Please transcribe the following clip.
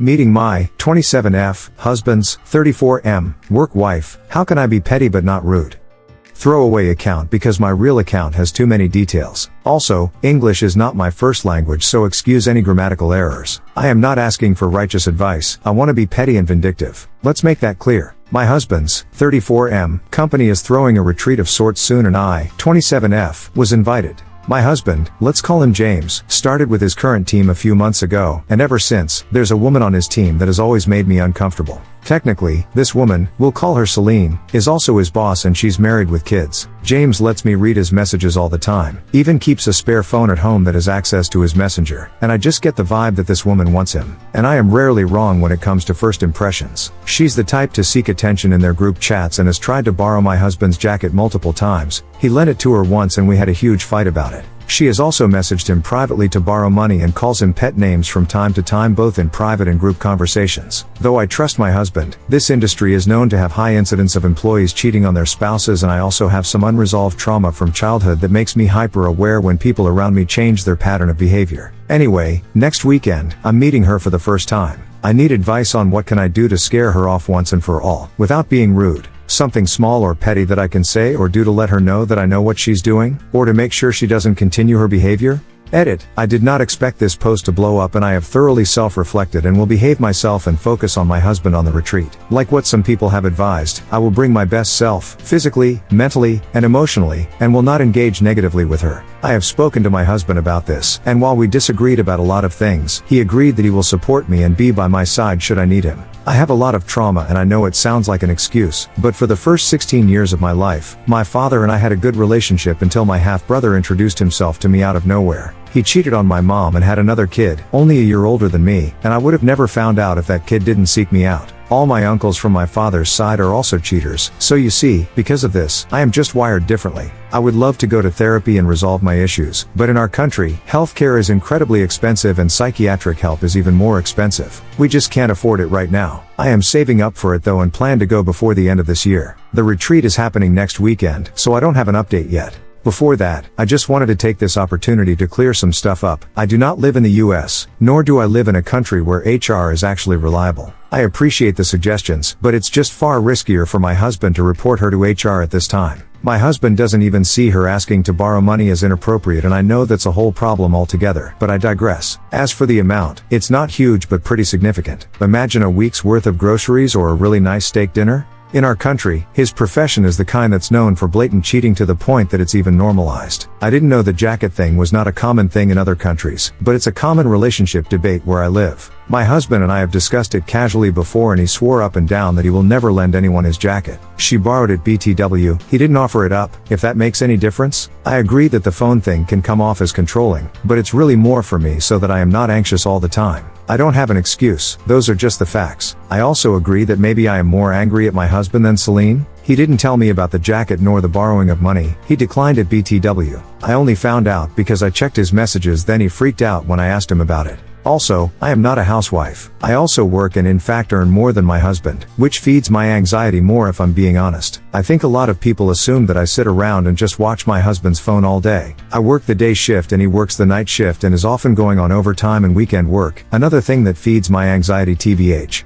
Meeting my 27F husband's 34M work wife. How can I be petty but not rude? Throwaway account because my real account has too many details. Also, English is not my first language, so excuse any grammatical errors. I am not asking for righteous advice. I want to be petty and vindictive. Let's make that clear. My husband's 34M company is throwing a retreat of sorts soon and I, 27F, was invited. My husband, let's call him James, started with his current team a few months ago, and ever since, there's a woman on his team that has always made me uncomfortable. Technically, this woman, we'll call her Celine, is also his boss and she's married with kids. James lets me read his messages all the time, even keeps a spare phone at home that has access to his messenger, and I just get the vibe that this woman wants him. And I am rarely wrong when it comes to first impressions. She's the type to seek attention in their group chats and has tried to borrow my husband's jacket multiple times. He lent it to her once and we had a huge fight about it. She has also messaged him privately to borrow money and calls him pet names from time to time, both in private and group conversations. Though I trust my husband, this industry is known to have high incidence of employees cheating on their spouses, and I also have some unresolved trauma from childhood that makes me hyper aware when people around me change their pattern of behavior. Anyway, next weekend, I'm meeting her for the first time. I need advice on what can I do to scare her off once and for all, without being rude. Something small or petty that I can say or do to let her know that I know what she's doing, or to make sure she doesn't continue her behavior? Edit. I did not expect this post to blow up and I have thoroughly self-reflected and will behave myself and focus on my husband on the retreat. Like what some people have advised, I will bring my best self, physically, mentally, and emotionally, and will not engage negatively with her. I have spoken to my husband about this, and while we disagreed about a lot of things, he agreed that he will support me and be by my side should I need him. I have a lot of trauma and I know it sounds like an excuse, but for the first 16 years of my life, my father and I had a good relationship until my half-brother introduced himself to me out of nowhere. He cheated on my mom and had another kid, only a year older than me, and I would have never found out if that kid didn't seek me out. All my uncles from my father's side are also cheaters, so you see, because of this, I am just wired differently. I would love to go to therapy and resolve my issues, but in our country, healthcare is incredibly expensive and psychiatric help is even more expensive. We just can't afford it right now. I am saving up for it though and plan to go before the end of this year. The retreat is happening next weekend, so I don't have an update yet. Before that, I just wanted to take this opportunity to clear some stuff up. I do not live in the US, nor do I live in a country where HR is actually reliable. I appreciate the suggestions, but it's just far riskier for my husband to report her to HR at this time. My husband doesn't even see her asking to borrow money as inappropriate, and I know that's a whole problem altogether, but I digress. As for the amount, it's not huge but pretty significant. Imagine a week's worth of groceries or a really nice steak dinner. In our country, his profession is the kind that's known for blatant cheating to the point that it's even normalized. I didn't know the jacket thing was not a common thing in other countries, but it's a common relationship debate where I live. My husband and I have discussed it casually before and he swore up and down that he will never lend anyone his jacket. She borrowed it BTW, he didn't offer it up, if that makes any difference. I agree that the phone thing can come off as controlling, but it's really more for me so that I am not anxious all the time. I don't have an excuse, those are just the facts. I also agree that maybe I am more angry at my husband than Celine. He didn't tell me about the jacket nor the borrowing of money. He declined at BTW. I only found out because I checked his messages, then he freaked out when I asked him about it. Also, I am not a housewife. I also work and in fact earn more than my husband, which feeds my anxiety more if I'm being honest. I think a lot of people assume that I sit around and just watch my husband's phone all day. I work the day shift and he works the night shift and is often going on overtime and weekend work, another thing that feeds my anxiety tbh.